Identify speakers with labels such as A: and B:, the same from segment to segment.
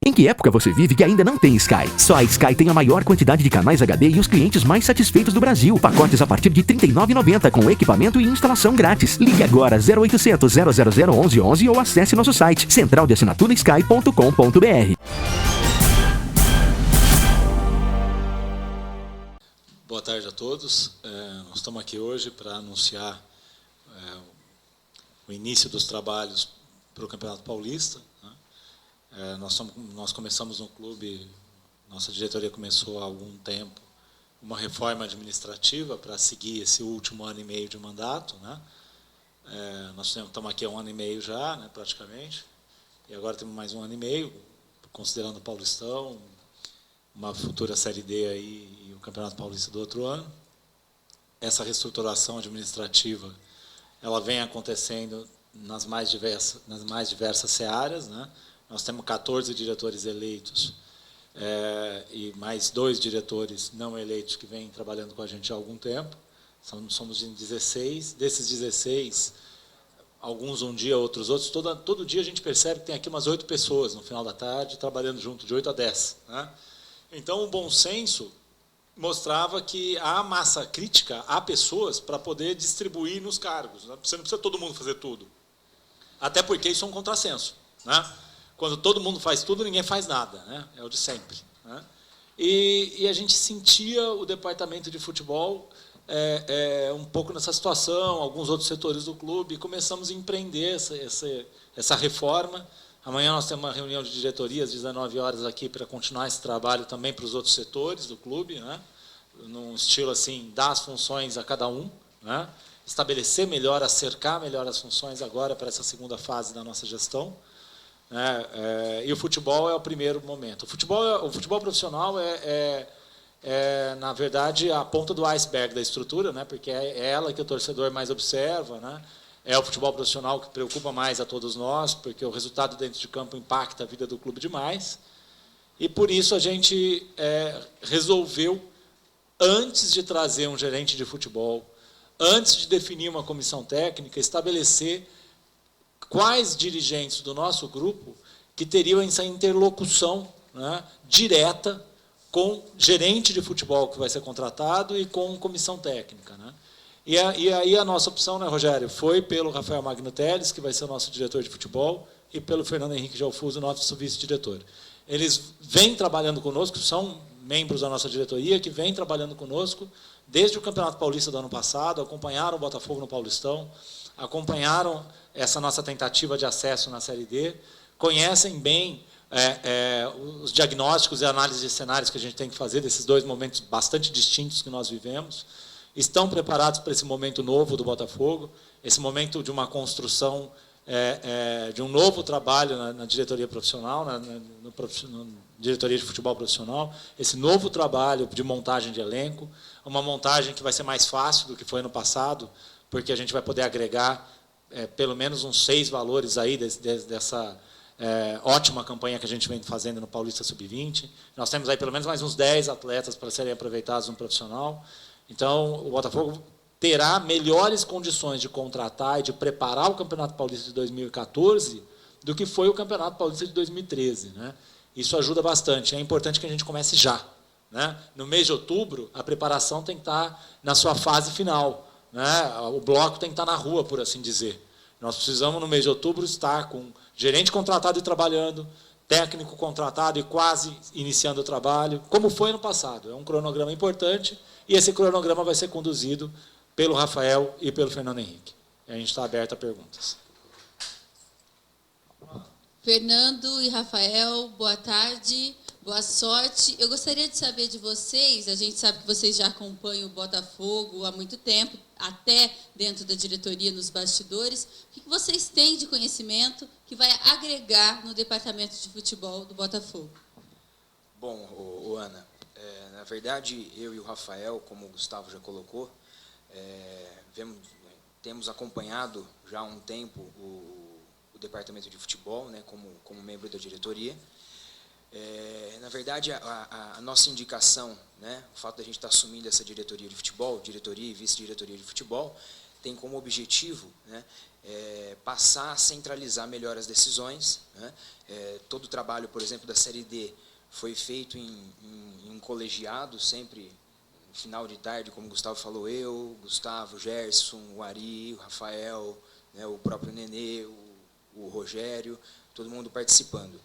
A: Em que época você vive que ainda não tem Sky? Só a Sky tem a maior quantidade de canais HD e os clientes mais satisfeitos do Brasil. Pacotes a partir de R$ 39,90 com equipamento e instalação grátis. Ligue agora 0800 000 1111 ou acesse nosso site centraldeassinaturasky.com.br.
B: Boa tarde a todos. Nós estamos aqui hoje para anunciar o início dos trabalhos para o Campeonato Paulista. Nós começamos no clube, nossa diretoria começou há algum tempo, uma reforma administrativa para seguir esse último ano e meio de mandato. Nós estamos aqui há um ano e meio já, praticamente, e agora temos mais um ano e meio, considerando o Paulistão, uma futura Série D aí, e o Campeonato Paulista do outro ano. Essa reestruturação administrativa ela vem acontecendo nas mais diversas searas. Nós temos 14 diretores eleitos e mais 2 diretores não eleitos que vêm trabalhando com a gente há algum tempo. Somos em 16. Desses 16, alguns um dia, outros outros. Todo dia a gente percebe que tem aqui umas 8 pessoas no final da tarde trabalhando junto, de 8 a 10. Então, o bom senso mostrava que há massa crítica, há pessoas para poder distribuir nos cargos. Você não precisa todo mundo fazer tudo. Até porque isso é um contrassenso. Quando todo mundo faz tudo, ninguém faz nada. É o de sempre. E a gente sentia o departamento de futebol um pouco nessa situação, alguns outros setores do clube, e começamos a empreender essa reforma. Amanhã nós temos uma reunião de diretoria às 19 horas aqui para continuar esse trabalho também para os outros setores do clube, num estilo assim, dar as funções a cada um, estabelecer melhor, acercar melhor as funções agora para essa segunda fase da nossa gestão. E o futebol é o primeiro momento. O futebol profissional na verdade, a ponta do iceberg da estrutura, porque é ela que o torcedor mais observa, é o futebol profissional que preocupa mais a todos nós, porque o resultado dentro de campo impacta a vida do clube demais. E, por isso, a gente resolveu, antes de trazer um gerente de futebol, antes de definir uma comissão técnica, estabelecer quais dirigentes do nosso grupo que teriam essa interlocução direta com gerente de futebol que vai ser contratado e com comissão técnica. E aí a nossa opção, Rogério, foi pelo Rafael Magno Teles, que vai ser o nosso diretor de futebol, e pelo Fernando Henrique Gelfuso, nosso vice-diretor. Eles vêm trabalhando conosco, são membros da nossa diretoria, que vêm trabalhando conosco desde o Campeonato Paulista do ano passado, acompanharam o Botafogo no Paulistão, acompanharam essa nossa tentativa de acesso na Série D, conhecem bem os diagnósticos e análises de cenários que a gente tem que fazer desses 2 momentos bastante distintos que nós vivemos, estão preparados para esse momento novo do Botafogo, esse momento de uma construção de um novo trabalho na diretoria profissional, na diretoria de futebol profissional, esse novo trabalho de montagem de elenco, uma montagem que vai ser mais fácil do que foi no passado, porque a gente vai poder agregar pelo menos uns 6 valores aí dessa ótima campanha que a gente vem fazendo no Paulista Sub-20. Nós temos aí pelo menos mais uns 10 atletas para serem aproveitados no profissional. Então, o Botafogo terá melhores condições de contratar e de preparar o Campeonato Paulista de 2014 do que foi o Campeonato Paulista de 2013. Isso ajuda bastante. É importante que a gente comece já. No mês de outubro, a preparação tem que estar na sua fase final. O bloco tem que estar na rua, por assim dizer. Nós precisamos, no mês de outubro, estar com gerente contratado e trabalhando, técnico contratado e quase iniciando o trabalho, como foi no passado. É um cronograma importante, e esse cronograma vai ser conduzido pelo Rafael e pelo Fernando Henrique. E a gente está aberto a perguntas.
C: Fernando e Rafael, boa tarde, boa sorte. Eu gostaria de saber de vocês, a gente sabe que vocês já acompanham o Botafogo há muito tempo, até dentro da diretoria, nos bastidores. O que vocês têm de conhecimento que vai agregar no departamento de futebol do Botafogo?
D: Bom, Ana, na verdade, eu e o Rafael, como o Gustavo já colocou, temos acompanhado já há um tempo o departamento de futebol, como membro da diretoria. Na verdade, a nossa indicação, o fato de a gente estar assumindo essa diretoria de futebol, diretoria e vice-diretoria de futebol, tem como objetivo, né, passar a centralizar melhor as decisões, né. Todo o trabalho, por exemplo, da Série D foi feito em um colegiado, sempre no final de tarde, como o Gustavo falou, eu, Gustavo, Gerson, o Ari, o Rafael, né, o próprio Nenê, o Rogério, todo mundo participando.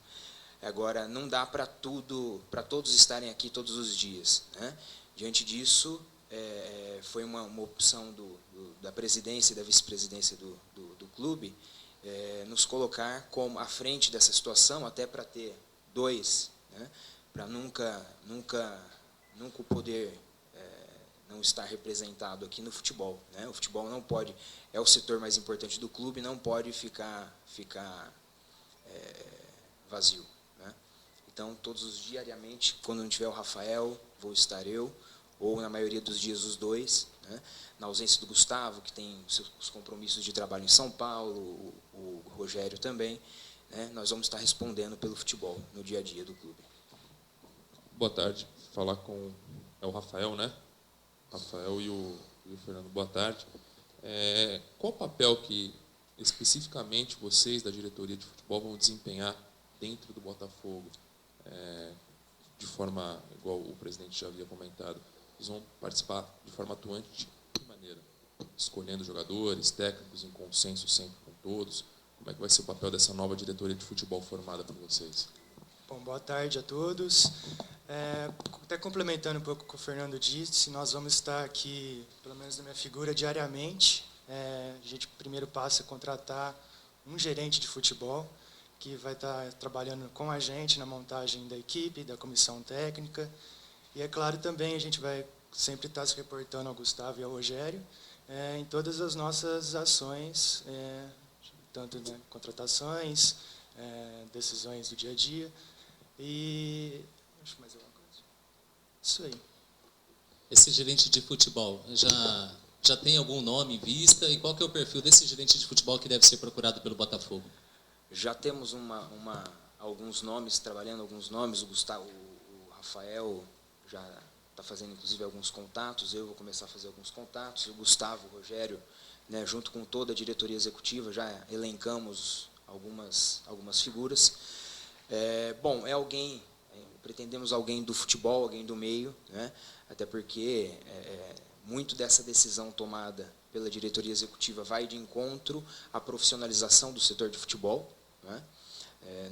D: Agora, não dá para todos estarem aqui todos os dias, né? Diante disso, foi uma opção da presidência e da vice-presidência do clube, nos colocar como à frente dessa situação, até para ter dois, né? Para nunca o poder não estar representado aqui no futebol, né? O futebol não pode, é o setor mais importante do clube, não pode ficar vazio, né? Então, diariamente, quando não tiver o Rafael, vou estar eu, ou na maioria dos dias os dois, né? Na ausência do Gustavo, que tem os compromissos de trabalho em São Paulo, o Rogério também, né? Nós vamos estar respondendo pelo futebol no dia a dia do clube.
E: Boa tarde, falar com o Rafael, né? Rafael e o Fernando, boa tarde. Qual o papel que especificamente vocês da diretoria de futebol vão desempenhar dentro do Botafogo? De forma, igual o presidente já havia comentado, eles vão participar de forma atuante de que maneira? Escolhendo jogadores, técnicos, em consenso sempre com todos? Como é que vai ser o papel dessa nova diretoria de futebol formada por vocês?
F: Bom, boa tarde a todos. Até complementando um pouco o que o Fernando disse, nós vamos estar aqui, pelo menos na minha figura, diariamente. A gente primeiro passa a contratar um gerente de futebol, que vai estar trabalhando com a gente na montagem da equipe, da comissão técnica. E, é claro, também a gente vai sempre estar se reportando ao Gustavo e ao Rogério em todas as nossas ações, tanto contratações, decisões do dia a dia. E acho mais alguma coisa. Isso aí.
G: Esse gerente de futebol já tem algum nome em vista? E qual que é o perfil desse gerente de futebol que deve ser procurado pelo Botafogo?
D: Já temos alguns nomes, trabalhando alguns nomes. O Gustavo, o Rafael já está fazendo, inclusive, alguns contatos. Eu vou começar a fazer alguns contatos. O Gustavo, o Rogério, né, junto com toda a diretoria executiva, já elencamos algumas figuras. Pretendemos alguém do futebol, alguém do meio, né? Até porque muito dessa decisão tomada pela diretoria executiva vai de encontro à profissionalização do setor de futebol, né?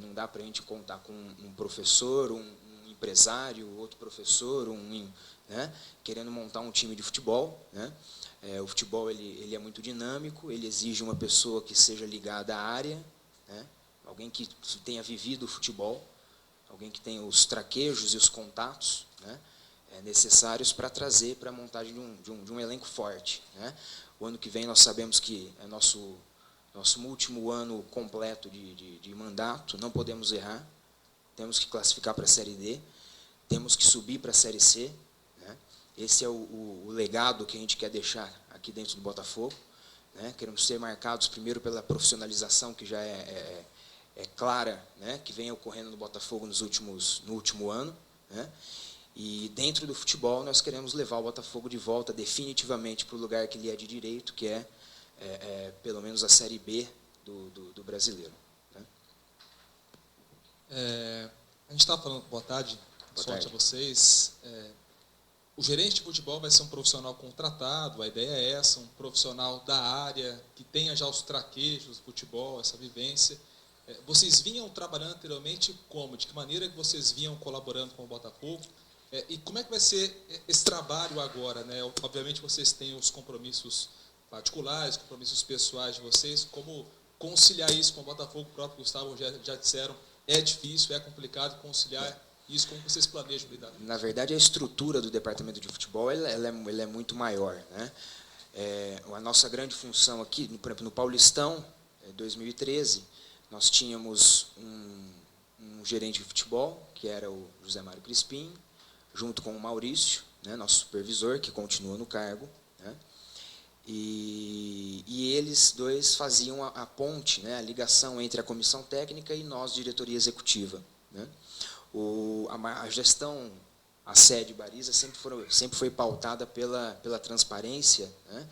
D: Não dá para a gente contar com um professor, um empresário, outro professor, né, querendo montar um time de futebol, né? O futebol ele é muito dinâmico, ele exige uma pessoa que seja ligada à área, né? Alguém que tenha vivido o futebol, alguém que tenha os traquejos e os contatos, né, necessários para trazer para a montagem de um elenco forte, né? O ano que vem nós sabemos que é nosso último ano completo de mandato, não podemos errar, temos que classificar para a Série D, temos que subir para a Série C, né? Esse é o legado que a gente quer deixar aqui dentro do Botafogo, né? Queremos ser marcados primeiro pela profissionalização que já é clara, né, que vem ocorrendo no Botafogo no último ano, né? E dentro do futebol nós queremos levar o Botafogo de volta definitivamente para o lugar que lhe é de direito, que é pelo menos a Série B do brasileiro, né?
G: A gente estava falando, boa tarde, sorte a vocês. O gerente de futebol vai ser um profissional contratado, a ideia é essa, um profissional da área, que tenha já os traquejos do futebol, essa vivência. Vocês vinham trabalhando anteriormente como? De que maneira que vocês vinham colaborando com o Botafogo? E como é que vai ser esse trabalho agora, né? Obviamente vocês têm os compromissos particulares, compromissos pessoais de vocês. Como conciliar isso com o Botafogo? O próprio Gustavo já disseram, é difícil, é complicado conciliar isso. Como vocês planejam lidar?
D: Na verdade, a estrutura do departamento de futebol ela é muito maior, né? A nossa grande função aqui, por exemplo, no Paulistão, 2013, nós tínhamos um gerente de futebol, que era o José Mário Crispim, junto com o Maurício, né, nosso supervisor, que continua no cargo, né? E eles dois faziam a ponte, né, a ligação entre a comissão técnica e nós, diretoria executiva, né? A gestão a sede Bariza sempre foi pautada pela transparência, né,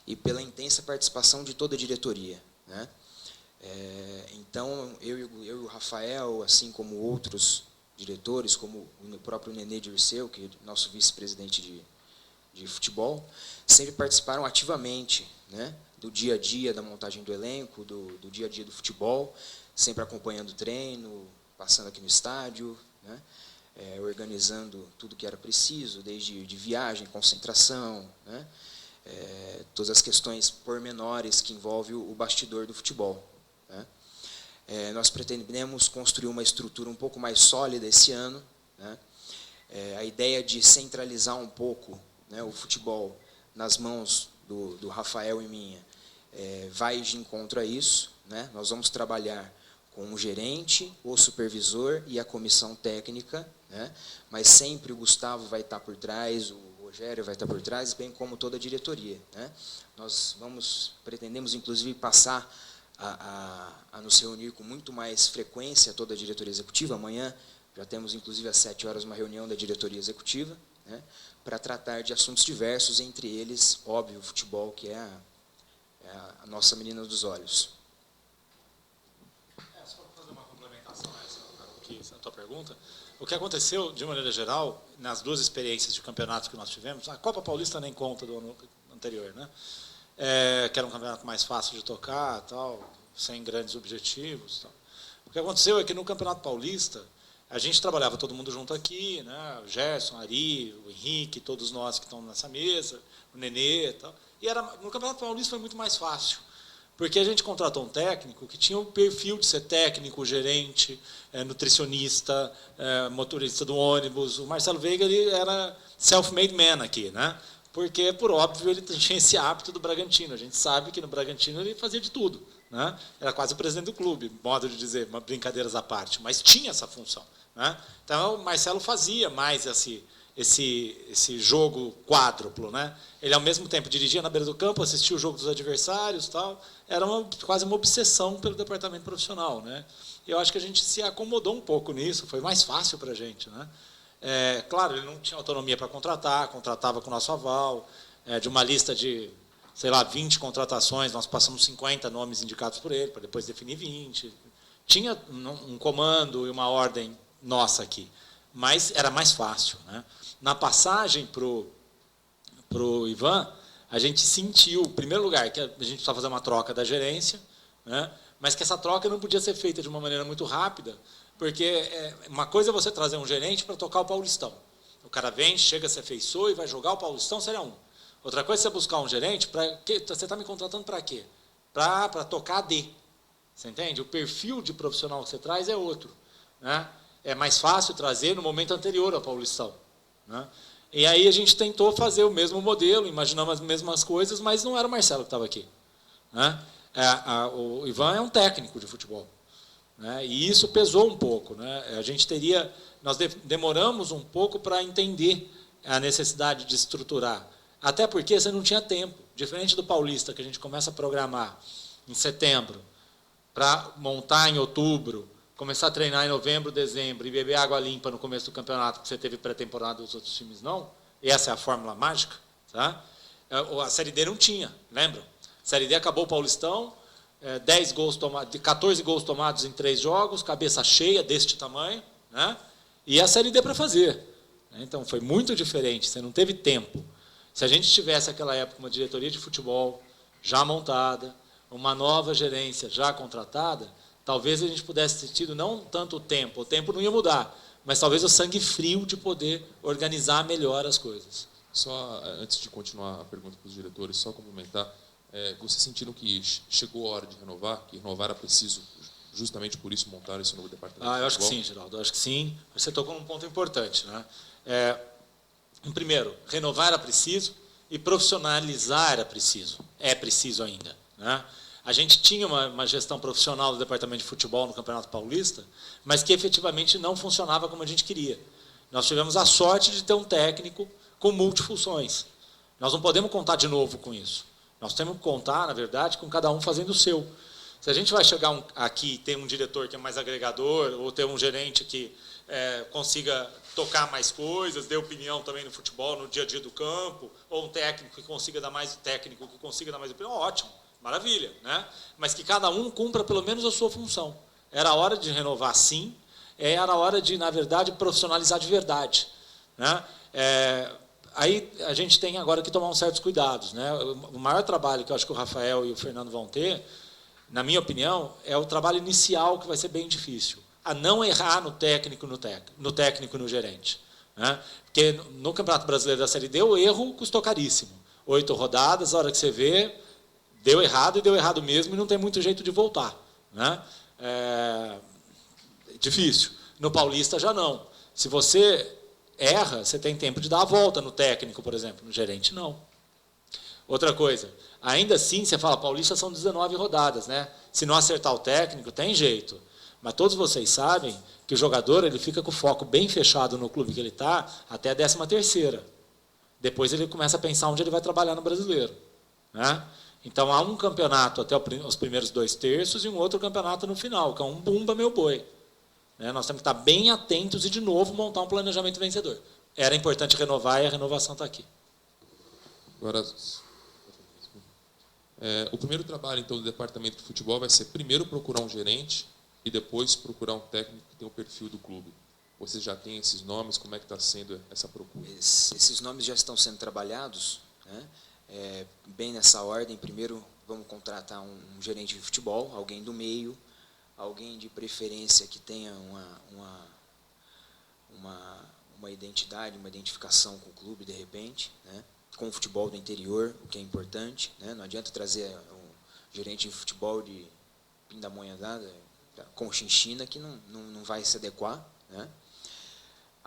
D: e pela intensa participação de toda a diretoria, né. Então, eu e o Rafael, assim como outros diretores, como o próprio Nenê Dirceu, que é nosso vice-presidente de futebol, sempre participaram ativamente, né, do dia a dia da montagem do elenco, do dia a dia do futebol, sempre acompanhando o treino, passando aqui no estádio, né, organizando tudo que era preciso, desde de viagem, concentração, né, todas as questões pormenores que envolvem o bastidor do futebol, né. Nós pretendemos construir uma estrutura um pouco mais sólida esse ano, né. A ideia de centralizar um pouco, né, o futebol nas mãos do Rafael e minha vai de encontro a isso, né. Nós vamos trabalhar com o gerente, o supervisor e a comissão técnica, né, mas sempre o Gustavo vai estar por trás, o Rogério vai estar por trás, bem como toda a diretoria, né. Nós pretendemos, inclusive, passar a nos reunir com muito mais frequência, toda a diretoria executiva. Amanhã já temos, inclusive, às 7 horas, uma reunião da diretoria executiva, né, para tratar de assuntos diversos, entre eles, óbvio, o futebol, que é a nossa menina dos olhos.
B: Só para fazer uma complementação a tua pergunta, o que aconteceu, de maneira geral, nas duas experiências de campeonatos que nós tivemos, a Copa Paulista nem conta do ano anterior, né? Que era um campeonato mais fácil de tocar, tal, sem grandes objetivos. Tal. O que aconteceu é que no Campeonato Paulista, a gente trabalhava todo mundo junto aqui, né? O Gerson, o Ari, o Henrique, todos nós que estão nessa mesa, o Nenê, tal. E no Campeonato Paulista foi muito mais fácil, porque a gente contratou um técnico que tinha o perfil de ser técnico, gerente, nutricionista, motorista do ônibus. O Marcelo Veiga, ele era self-made man aqui, né? Porque, por óbvio, ele tinha esse hábito do Bragantino. A gente sabe que no Bragantino ele fazia de tudo, né? Era quase o presidente do clube, modo de dizer, brincadeiras à parte, mas tinha essa função, né? Então, o Marcelo fazia mais esse jogo quádruplo, né? Ele, ao mesmo tempo, dirigia na beira do campo, assistia o jogo dos adversários, tal. Era quase uma obsessão pelo departamento profissional, né? E eu acho que a gente se acomodou um pouco nisso, foi mais fácil para a gente, né? Claro, ele não tinha autonomia para contratava com o nosso aval, de uma lista de, sei lá, 20 contratações, nós passamos 50 nomes indicados por ele, para depois definir 20. Tinha um comando e uma ordem nossa aqui, mas era mais fácil, né? Na passagem para o Ivan, a gente sentiu, em primeiro lugar, que a gente precisava fazer uma troca da gerência, né? Mas que essa troca não podia ser feita de uma maneira muito rápida, porque uma coisa é você trazer um gerente para tocar o Paulistão. O cara vem, chega, se afeiçoa e vai jogar o Paulistão, seria um. Outra coisa é você buscar um gerente, você está me contratando para quê? Para tocar a D. Você entende? O perfil de profissional que você traz é outro, né? É mais fácil trazer no momento anterior ao Paulistão, né? E aí a gente tentou fazer o mesmo modelo, imaginamos as mesmas coisas, mas não era o Marcelo que estava aqui, né? O Ivan é um técnico de futebol, né? E isso pesou um pouco, né? Nós demoramos um pouco para entender a necessidade de estruturar, até porque você não tinha tempo, diferente do Paulista, que a gente começa a programar em setembro, para montar em outubro, começar a treinar em novembro, dezembro, e beber água limpa no começo do campeonato, que você teve pré-temporada dos outros times não, e essa é a fórmula mágica, tá? A Série D não tinha, lembram? A Série D acabou o Paulistão, 14 gols tomados em 3 jogos, cabeça cheia deste tamanho, né? E a Série D para fazer. Então, foi muito diferente, você não teve tempo. Se a gente tivesse, naquela época, uma diretoria de futebol já montada, uma nova gerência já contratada, talvez a gente pudesse ter tido não tanto o tempo não ia mudar, mas talvez o sangue frio de poder organizar melhor as coisas.
E: Só, antes de continuar a pergunta para os diretores, só complementar, vocês sentiram que chegou a hora de renovar, que renovar era preciso, justamente por isso montar esse novo departamento?
B: Eu acho que sim, Geraldo, eu acho que sim. Você tocou num ponto importante, né? Primeiro, renovar era preciso e profissionalizar era preciso. É preciso ainda, né? A gente tinha uma gestão profissional do departamento de futebol no Campeonato Paulista, mas que efetivamente não funcionava como a gente queria. Nós tivemos a sorte de ter um técnico com multifunções. Nós não podemos contar de novo com isso. Nós temos que contar, na verdade, com cada um fazendo o seu. Se a gente vai chegar aqui e ter um diretor que é mais agregador, ou ter um gerente que consiga tocar mais coisas, dê opinião também no futebol, no dia a dia do campo, ou um técnico que consiga dar mais opinião, ótimo, maravilha, né? Mas que cada um cumpra pelo menos a sua função. Era a hora de renovar, sim, era a hora de, na verdade, profissionalizar de verdade, né? Aí a gente tem agora que tomar uns certos cuidados, né? O maior trabalho que eu acho que o Rafael e o Fernando vão ter, na minha opinião, é o trabalho inicial, que vai ser bem difícil, a não errar no técnico e no gerente, né? Porque no Campeonato Brasileiro da Série D, o erro custou caríssimo. 8 rodadas, a hora que você vê, deu errado, e deu errado mesmo, e não tem muito jeito de voltar, né? Difícil. No Paulista já não. Se você erra, você tem tempo de dar a volta no técnico, por exemplo. No gerente, não. Outra coisa, ainda assim, você fala, Paulista são 19 rodadas, né? Se não acertar o técnico, tem jeito. Mas todos vocês sabem que o jogador ele fica com o foco bem fechado no clube que ele está até a 13ª. Depois ele começa a pensar onde ele vai trabalhar no Brasileiro, né? Então, há um campeonato até os primeiros 2 terços e um outro campeonato no final, que é um bumba meu boi, né? Nós temos que estar bem atentos e, de novo, montar um planejamento vencedor. Era importante renovar, e a renovação está aqui.
E: Agora, o primeiro trabalho, então, do departamento de futebol vai ser primeiro procurar um gerente e depois procurar um técnico que tem o perfil do clube. Vocês já têm esses nomes? Como é que está sendo essa procura?
D: Esses nomes já estão sendo trabalhados, né? Bem nessa ordem. Primeiro, vamos contratar um gerente de futebol, alguém do meio, alguém de preferência que tenha uma identidade, uma identificação com o clube, de repente, né? Com o futebol do interior, o que é importante, né? Não adianta trazer um gerente de futebol de Pindamonhangaba, com Chinchina, que não vai se adequar, né?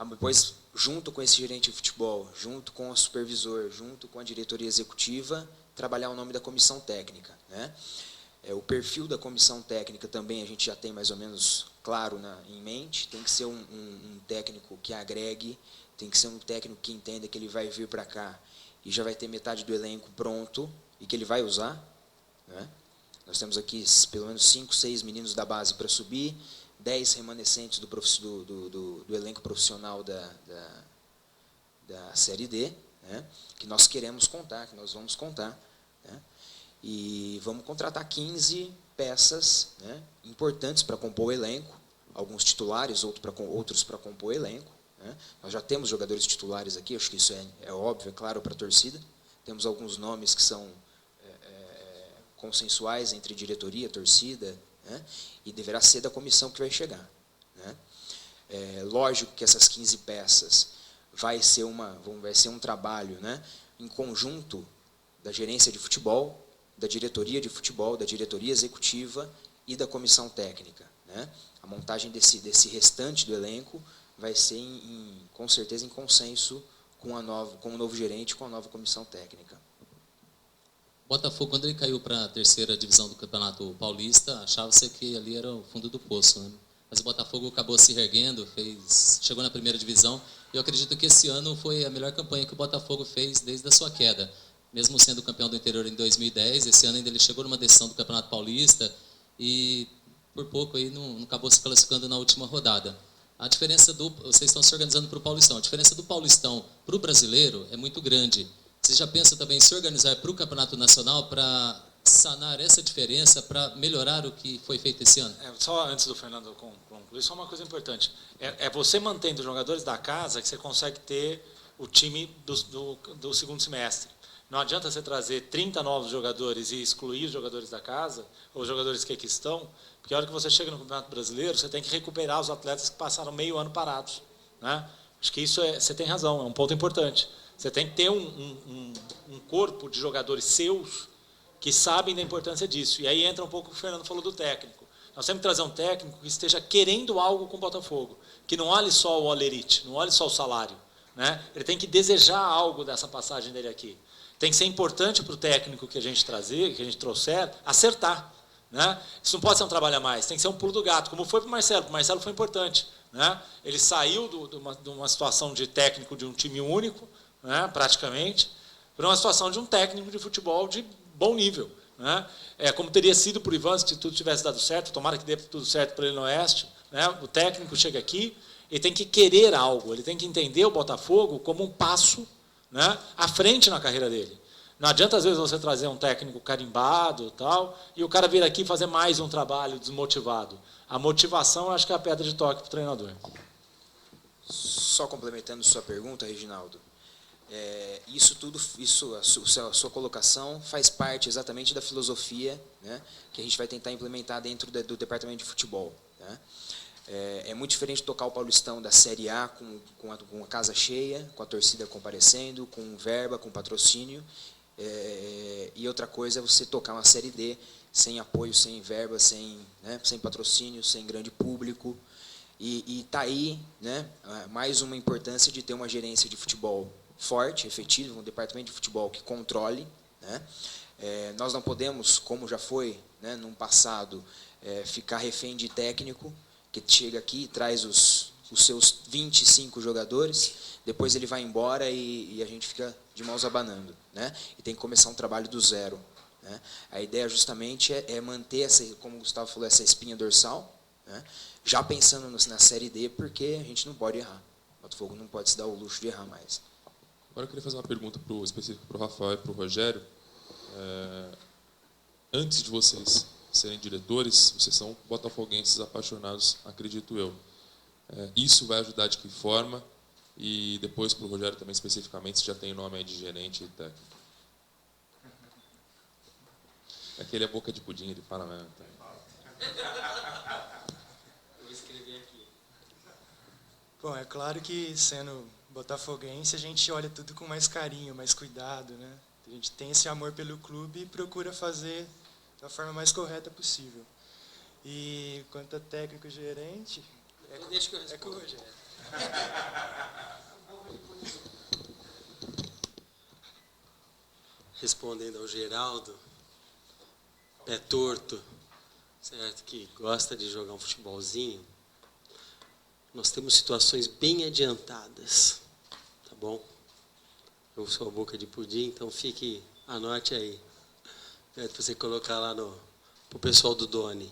D: Depois, junto com esse gerente de futebol, junto com o supervisor, junto com a diretoria executiva, trabalhar o nome da comissão técnica, né? O perfil da comissão técnica também a gente já tem mais ou menos claro em mente. Tem que ser um técnico que agregue, tem que ser um técnico que entenda que ele vai vir para cá e já vai ter metade do elenco pronto e que ele vai usar, né? Nós temos aqui pelo menos 5, 6 meninos da base para subir, 10 remanescentes do elenco profissional da Série D, né? Que nós queremos contar, que nós vamos contar, né? E vamos contratar 15 peças, né, importantes para compor o elenco, alguns titulares, outros para compor o elenco, né? Nós já temos jogadores titulares aqui, acho que isso é óbvio, é claro para a torcida. Temos alguns nomes que são consensuais entre diretoria, torcida, né? E deverá ser da comissão que vai chegar, né? Lógico que essas 15 peças vai ser um trabalho, né, em conjunto da gerência de futebol, da diretoria de futebol, da diretoria executiva e da comissão técnica, né? A montagem desse restante do elenco vai ser, com certeza, em consenso com o novo gerente, com a nova comissão técnica.
H: Botafogo, quando ele caiu para a 3ª divisão do Campeonato Paulista, achava-se que ali era o fundo do poço, né? Mas o Botafogo acabou se reerguendo, chegou na 1ª divisão, e eu acredito que esse ano foi a melhor campanha que o Botafogo fez desde a sua queda. Mesmo sendo campeão do interior em 2010, esse ano ainda ele chegou numa decisão do Campeonato Paulista e por pouco aí não acabou se classificando na última rodada. A diferença vocês estão se organizando para o Paulistão, a diferença do Paulistão para o brasileiro é muito grande. Vocês já pensam também em se organizar para o Campeonato Nacional para sanar essa diferença, para melhorar o que foi feito esse ano?
B: Só antes do Fernando concluir, só uma coisa importante. É você mantendo os jogadores da casa que você consegue ter o time do segundo semestre. Não adianta você trazer 30 novos jogadores e excluir os jogadores da casa, ou os jogadores que aqui estão, porque a hora que você chega no Campeonato Brasileiro, você tem que recuperar os atletas que passaram meio ano parados, né? Acho que isso você tem razão, é um ponto importante. Você tem que ter um corpo de jogadores seus que sabem da importância disso. E aí entra um pouco o que o Fernando falou do técnico. Nós temos que trazer um técnico que esteja querendo algo com o Botafogo, que não olhe só o Olerite, não olhe só o salário, né? Ele tem que desejar algo dessa passagem dele aqui. Tem que ser importante para o técnico que a gente trouxer, acertar, né? Isso não pode ser um trabalho a mais, tem que ser um pulo do gato, como foi para o Marcelo. Para o Marcelo foi importante, né? Ele saiu de uma situação de técnico de um time único, né, praticamente, para uma situação de um técnico de futebol de bom nível, né? Como teria sido para o Ivan se tudo tivesse dado certo, tomara que dê tudo certo para ele no Oeste, né? O técnico chega aqui, ele tem que querer algo, ele tem que entender o Botafogo como um passo, né, à frente na carreira dele. Não adianta, às vezes, você trazer um técnico carimbado tal, e o cara vir aqui fazer mais um trabalho desmotivado. A motivação, eu acho que é a pedra de toque para o treinador.
D: Só complementando sua pergunta, Reginaldo, isso tudo, a sua colocação faz parte exatamente da filosofia, né, que a gente vai tentar implementar dentro do departamento de futebol. Né? É muito diferente tocar o Paulistão da Série A com a casa cheia, com a torcida comparecendo, com verba, com patrocínio, e outra coisa é você tocar uma Série D sem apoio, sem verba, sem patrocínio, sem grande público. E está aí, né, mais uma importância de ter uma gerência de futebol forte, efetiva, um departamento de futebol que controle. Né? Nós não podemos, como já foi, né, no passado, ficar refém de técnico que chega aqui e traz os seus 25 jogadores, depois ele vai embora e a gente fica de mãos abanando. Né? E tem que começar um trabalho do zero. Né? A ideia justamente é manter, como o Gustavo falou, essa espinha dorsal, né? Já pensando na Série D, porque a gente não pode errar. O Botafogo não pode se dar o luxo de errar mais.
E: Agora eu queria fazer uma pergunta específica para o Rafael e para o Rogério. Antes de vocês serem diretores, vocês são botafoguenses apaixonados, acredito eu. Isso vai ajudar de que forma? E depois para o Rogério também especificamente, se já tem nome aí de gerente e técnico. Aquele é boca de pudim, ele fala mesmo.
F: Vou escrever aqui. Bom, é claro que sendo botafoguense a gente olha tudo com mais carinho, mais cuidado, né? A gente tem esse amor pelo clube e procura fazer da forma mais correta possível. E quanto a técnico e gerente, é com o Rogério.
I: Respondendo ao Geraldo, pé torto, certo, que gosta de jogar um futebolzinho, nós temos situações bem adiantadas, tá bom? Eu sou a boca de pudim, então anote aí, certo, para você colocar lá pro pessoal do Doni,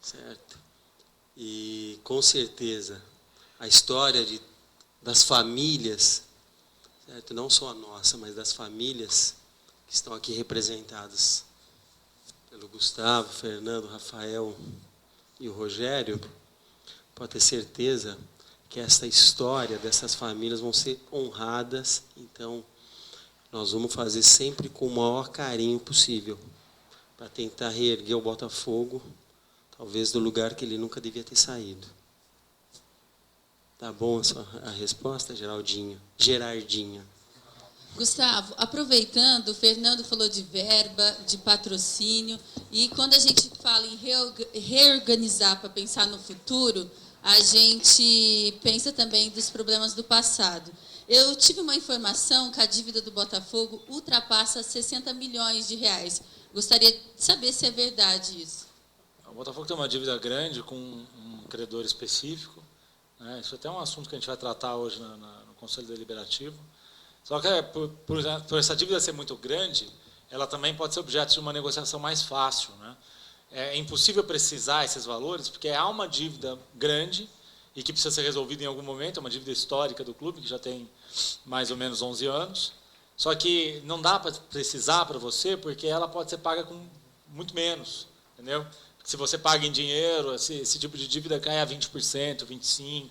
I: certo? E com certeza a história das famílias, certo, não só a nossa, mas das famílias que estão aqui representadas pelo Gustavo, Fernando, Rafael e o Rogério, pode ter certeza que essa história dessas famílias vão ser honradas. Então, nós vamos fazer sempre com o maior carinho possível para tentar reerguer o Botafogo, talvez do lugar que ele nunca devia ter saído. Tá bom a resposta, Gerardinho?
C: Gustavo, aproveitando, o Fernando falou de verba, de patrocínio, e quando a gente fala em reorganizar para pensar no futuro, a gente pensa também dos problemas do passado. Eu tive uma informação que a dívida do Botafogo ultrapassa 60 milhões de reais. Gostaria de saber se é verdade isso.
B: O Botafogo tem uma dívida grande com um credor específico. Né? Isso até é um assunto que a gente vai tratar hoje no Conselho Deliberativo. Só que, por essa dívida ser muito grande, ela também pode ser objeto de uma negociação mais fácil. Né? É impossível precisar esses valores, porque há uma dívida grande e que precisa ser resolvida em algum momento, é uma dívida histórica do clube, que já tem mais ou menos 11 anos. Só que não dá para precisar para você, porque ela pode ser paga com muito menos. Entendeu? Se você paga em dinheiro, esse tipo de dívida cai a 20%, 25%.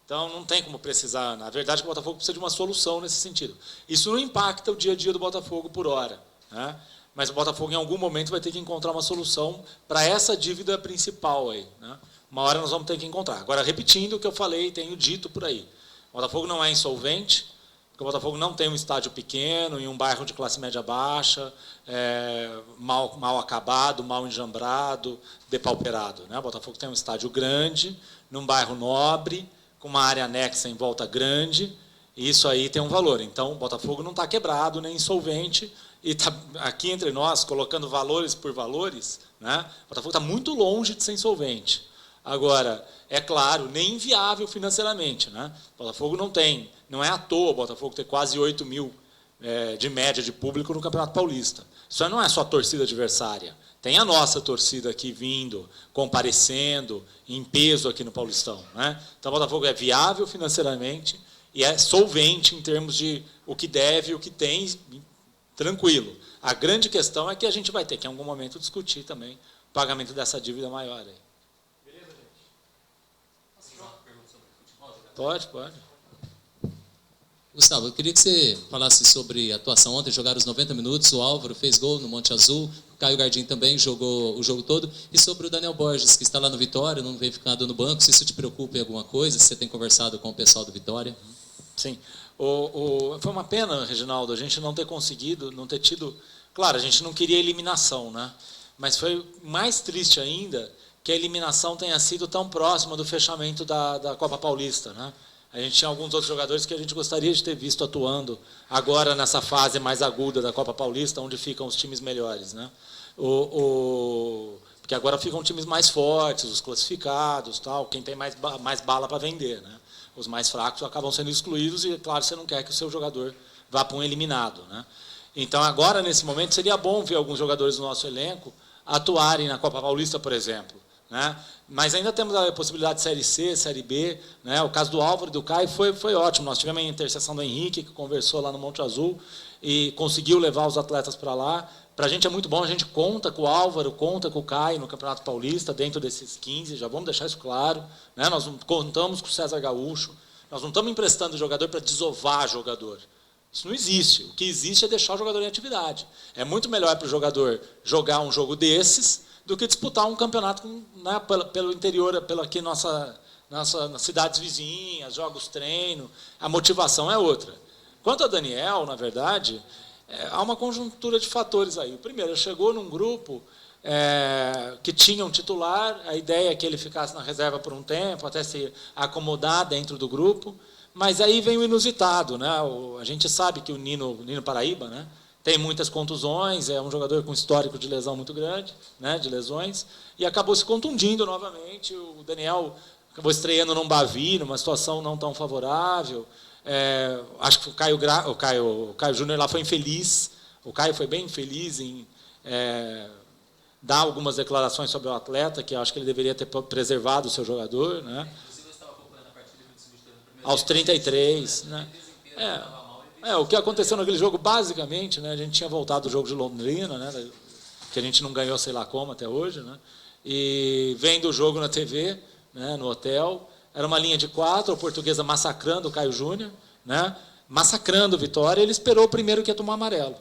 B: Então, não tem como precisar. Na verdade, o Botafogo precisa de uma solução nesse sentido. Isso não impacta o dia a dia do Botafogo por hora. Né? Mas o Botafogo, em algum momento, vai ter que encontrar uma solução para essa dívida principal aí. Né? Uma hora nós vamos ter que encontrar. Agora, repetindo o que eu falei, tenho dito por aí. O Botafogo não é insolvente, porque o Botafogo não tem um estádio pequeno, em um bairro de classe média baixa, mal acabado, mal enjambrado, depauperado. Né? O Botafogo tem um estádio grande, num bairro nobre, com uma área anexa em volta grande, e isso aí tem um valor. Então, o Botafogo não está quebrado, nem insolvente, e está aqui entre nós, colocando valores por valores, né? O Botafogo está muito longe de ser insolvente. Agora, é claro, nem inviável financeiramente. Né? O Botafogo não é à toa o Botafogo ter quase 8 mil de média de público no Campeonato Paulista. Isso não é só torcida adversária. Tem a nossa torcida aqui vindo, comparecendo, em peso aqui no Paulistão, né? Então, o Botafogo é viável financeiramente e é solvente em termos de o que deve, o que tem, tranquilo. A grande questão é que a gente vai ter que, em algum momento, discutir também o pagamento dessa dívida maior aí.
J: Beleza, gente? Posso fazer uma pergunta sobre futebol?
B: Pode.
H: Gustavo, eu queria que você falasse sobre a atuação ontem. Jogaram os 90 minutos, o Álvaro fez gol no Monte Azul, o Caio Gardim também jogou o jogo todo. E sobre o Daniel Borges, que está lá no Vitória, não vem ficando no banco, se isso te preocupa em alguma coisa, se você tem conversado com o pessoal do Vitória?
B: Sim. Foi uma pena, Reginaldo, a gente não ter conseguido, não ter tido... Claro, a gente não queria eliminação, né? Mas foi mais triste ainda que a eliminação tenha sido tão próxima do fechamento da Copa Paulista, né? A gente tinha alguns outros jogadores que a gente gostaria de ter visto atuando agora nessa fase mais aguda da Copa Paulista, onde ficam os times melhores, né? Porque agora ficam times mais fortes, os classificados, tal, quem tem mais bala para vender, né? Os mais fracos acabam sendo excluídos e, claro, você não quer que o seu jogador vá para um eliminado, né? Então, agora, nesse momento, seria bom ver alguns jogadores do nosso elenco atuarem na Copa Paulista, por exemplo, né? Mas ainda temos a possibilidade de Série C, Série B, né? O caso do Álvaro e do Caio foi ótimo. Nós tivemos a interseção do Henrique, que conversou lá no Monte Azul e conseguiu levar os atletas para lá. Para a gente é muito bom, a gente conta com o Álvaro, conta com o Caio no Campeonato Paulista, dentro desses 15, já vamos deixar isso claro, né? Nós não contamos com o César Gaúcho, nós não estamos emprestando jogador para desovar jogador. Isso não existe. O que existe é deixar o jogador em atividade. É muito melhor para o jogador jogar um jogo desses do que disputar um campeonato, né, pelo interior, aqui nas cidades vizinhas, jogos treino. A motivação é outra. Quanto a Daniel, na verdade, há uma conjuntura de fatores aí. O primeiro, chegou num grupo que tinha um titular, a ideia é que ele ficasse na reserva por um tempo, até se acomodar dentro do grupo, mas aí vem o inusitado, né? A gente sabe que o Nino Paraíba, né, tem muitas contusões, é um jogador com histórico de lesão muito grande, né, de lesões, e acabou se contundindo novamente. O Daniel acabou estreando num Bavi, numa situação não tão favorável. Acho que o Caio Júnior lá foi infeliz. O Caio foi bem infeliz em dar algumas declarações sobre o atleta, que eu acho que ele deveria ter preservado o seu jogador, né? Aos 33, né? O que aconteceu naquele jogo, basicamente, né, a gente tinha voltado do jogo de Londrina, né, que a gente não ganhou sei lá como até hoje, né, e vendo o jogo na TV, né, no hotel, era uma linha de 4, a Portuguesa massacrando o Caio Júnior, né, massacrando o Vitória, ele esperou o primeiro que ia tomar amarelo,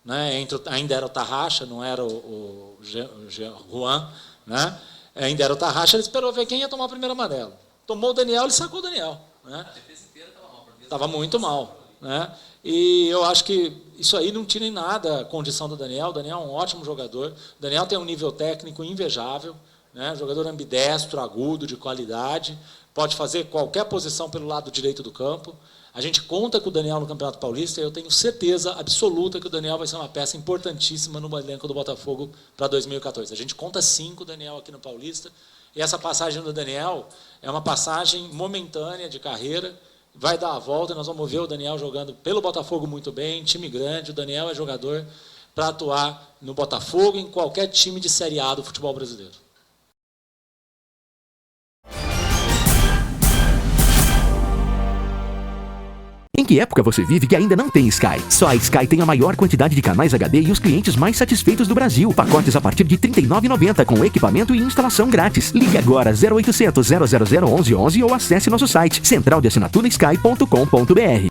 B: né, ainda era o Tarraxa, não era o Juan, né, ainda era o Tarraxa, ele esperou ver quem ia tomar o primeiro amarelo. Tomou o Daniel, ele sacou o Daniel, né? A defesa inteira estava mal. Estava muito mal, né? E eu acho que isso aí não tira em nada a condição do Daniel. O Daniel é um ótimo jogador. O Daniel tem um nível técnico invejável, né? Jogador ambidestro, agudo, de qualidade. Pode fazer qualquer posição pelo lado direito do campo. A gente conta com o Daniel no Campeonato Paulista e eu tenho certeza absoluta que o Daniel vai ser uma peça importantíssima no elenco do Botafogo para 2014. A gente conta sim com o Daniel aqui no Paulista. E essa passagem do Daniel é uma passagem momentânea de carreira, vai dar a volta, nós vamos ver o Daniel jogando pelo Botafogo muito bem, time grande. O Daniel é jogador para atuar no Botafogo e em qualquer time de Série A do futebol brasileiro.
A: Em que época você vive que ainda não tem Sky? Só a Sky tem a maior quantidade de canais HD e os clientes mais satisfeitos do Brasil. Pacotes a partir de R$ 39,90 com equipamento e instalação grátis. Ligue agora 0800 000 1111 ou acesse nosso site centraldeassinaturas.sky.com.br.